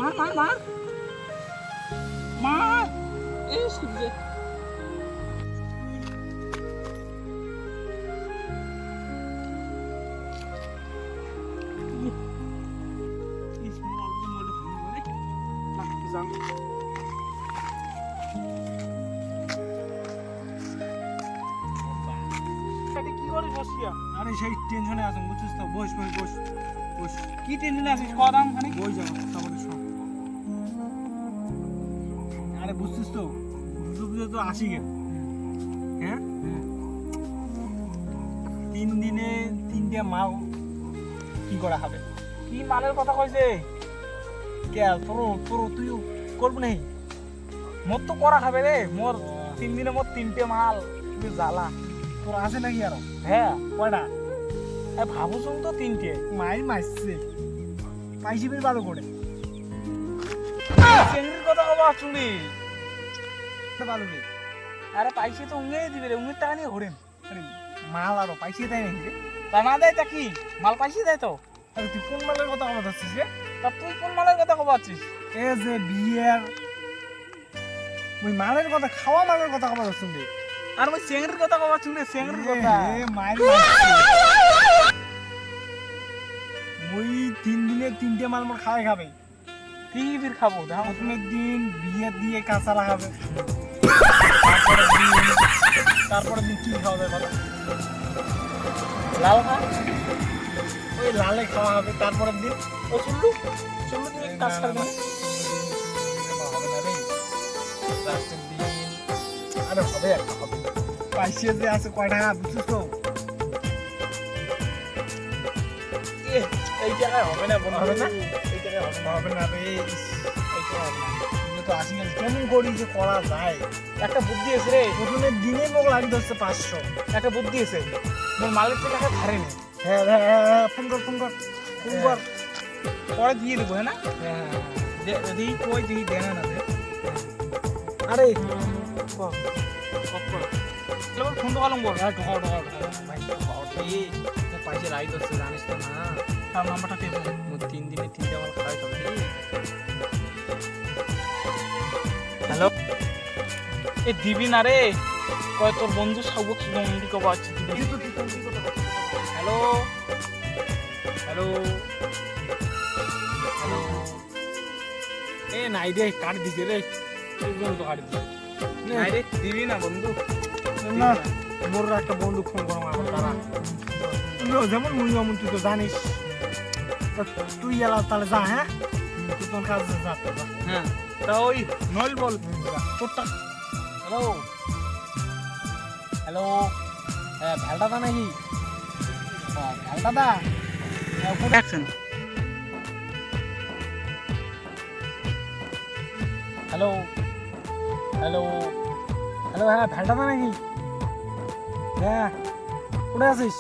মার মার মার মার এই শিবজে আরে সেই টেনশনে আছো বুঝছিস তো? বস বস বস বস। কি টেনশনে আছিস কদাম খানি বই যাবো তারপরে সব। আরে বুঝছিস তো দুর্গা পুজো তো আসি গেল, হ্যাঁ? 3 দিনে 3টে মাল কি করা হবে? কি মালের কথা কইছে? কে তোর তুইও করবো নাই? মোর তো করা খাবে রে, মোর 3 দিনে মোর 3টে মাল তুই জ্বালা। তোর আছে নাকি আরো? হ্যাঁ কয়টা? ভাবুছুন তো 3টে মাইর মারছে পাইছি বের ভালো করে চেংড়ির কথা কবা চুনি ভালো রে। আরে পাইছি তো উঙ্গে দিবে রে, উঙ্গের টাকা নিয়ে ঘোরেন। আরে মাল আরো পাইছি দেয় নাকি রে? তা না দেয় তা কি মাল পাইছি দেয় তো? আরে তুই কোন মালের কথা কথা ধরছিস রে? তা তুই কোন মালের কথা কবাচ্ছিস? এ যে বিয়ের ওই মালের কথা, খাওয়া মালের কথা কথা ধরছিস রে? আর ওই চেংড়ির কথা কবা চুনি, চেংড়ির কথা। মাইর ওই 3 দিনে 3টে মাল মোর খাওয়াই খাবে। কি ফির খাবো দেখো প্রথমের দিন বিয়ে দিয়ে কাঁচালা খাবে, তারপরের দিন কি খাওয়া যায় বলো? লাল খা ওই লালে খাওয়া হবে। তারপরের দিন ও চুল্লু চুল্লু তুমি কাজ করবে না? হবে না রে। লাস্টের দিন আরে হবে, একটা হবে। পাইছে যে আছে কয়টা বুঝছিস তো? এই জায়গায় হবে না বন্ধু, হবে না? এই জায়গায় হবে না, হবে না রে। এই জায়গায় হবে না। তুমি তো আসি গেল, কেমন করি যে করা যায়? একটা বুদ্ধি আছে রে, প্রথমের দিনে মোক লাগি ধরছে 500। একটা বুদ্ধি আছে, মোর মালের টাকা ধারে নেই, হ্যাঁ হ্যাঁ হ্যাঁ, ফোন কর ফোন কর ফোন কর। পরে দিয়ে দেবো হ্যাঁ না? হ্যাঁ যদি কই দিই দেনা না দে। আরে ফোন তো কলম বল ঢোকাও ঢোকাও ভাই, পাইছে রাইট হচ্ছে জানিস তো না? তার নাম্বারটা টেপ 3 দিনে 3টে মাল খাওয়াই হবে। হ্যালো এ দিবি না রে, কয় তোর বন্ধু সবক বন্ধু কবা আছে দিবি তো তুই কোন কথা বলছিস? হ্যালো হ্যালো হ্যালো এ নাই রে, কাট দিছে রে। তুই তো কাট দিছে নাই রে, দিবি না বন্ধু না। মোর একটা বন্ধু ফোন করো আমার তারা যেমন মুই অমন, তুই তো জানিস। তা তুই এলা তাহলে যা, হ্যাঁ? তুই তোর কাজ যা। হ্যাঁ তা ওই নল বল তোরটা। হ্যালো হ্যালো, হ্যাঁ ভ্যালদাদা নাকি? ভ্যালদাদা অ্যাকশন হ্যালো হ্যালো হ্যালো, হ্যাঁ ভ্যালদাদা নাকি? হ্যাঁ কোথায় আছিস?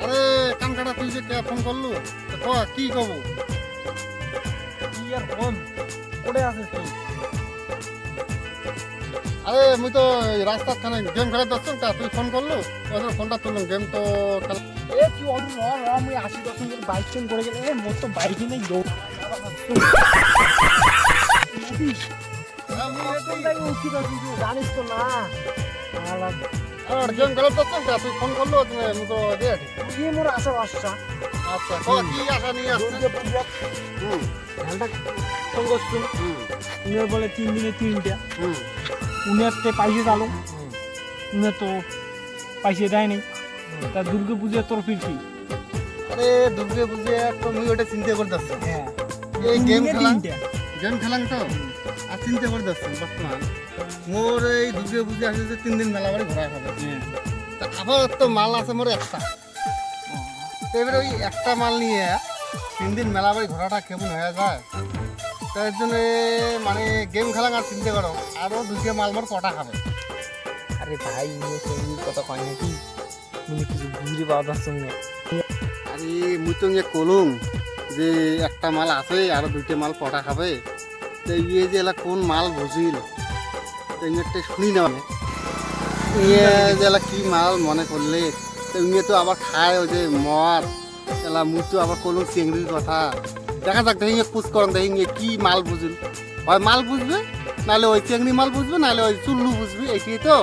আরে কান কাটা, তুই যে ফোন করলু কি কব? কি আর ফোন, কোথায় আছিস তুই? আরে মুই তো রাস্তার খানে গেম খেলা যাচ্ছি, তা তুই ফোন করলু, ফোনটা তুললাম, গেম তো খেলা। এ তুই অন্য আমি 80% করে বাইক চেঞ্জ করে গেলে মোট তো বাইকে নেই জানিস তো না। গেম খেলা যাচ্ছি, তা তুই ফোন করলু, আমি তো দিয়ে কি মোর আশা বাসা আচ্ছা কি আশা নিয়ে আসছিস? হুম ধানটা ফোন করছুন, উনি বলে 3 দিনে 3টে। হুম উনি একটা পাইছে চালু, উনি তো পাইছে দেয় নাই। তা দুর্গা পূজার তরফের কি? আরে দুর্গে বুঝে তো মুই ওটা চিন্তা করে যাচ্ছি। হ্যাঁ এই গেম খেলা, 3টে গেম খেলাম তো আর চিন্তা করে যাচ্ছি। বর্তমান মোর এই দুর্গে বুঝে আসে যে 3 দিন মেলা বাড়ি ঘোরা হবে। তা আবার তো মাল আছে মোর একটা, তো এবারে ওই একটা মাল নিয়ে 3 দিন মেলা বাড়ি ঘোরাটা কেমন হয়ে যায়? তার জন্য মানে গেম খেলা আর চিন্তা করো, আরও 2টে মাল মোর কটা খাবে। আরে ভাই সেই কথা কয় নাকি, তুমি কিছু বুঝতে পাওয়ার সঙ্গে। আরে মুই তো কলুম যে একটা মাল আছে, আরো 2টে মাল কটা খাবে। তো ইয়ে যে এলা কোন মাল বুঝিল তো ইংটা শুনি না মানে ইয়ে যে এলা কি মাল মনে করলে তো ইয়ে তো আবার খায় ওই যে মদ এলা মুই তো আবার কোনো চিংড়ির কথা দেখা যাক দেখি পুষ করেন দেখি কি মাল বুঝিল হয় মাল বুঝবে নাহলে ওই চিংড়ি মাল বুঝবে নাহলে ওই চুল্লু বুঝবে এইটাই তো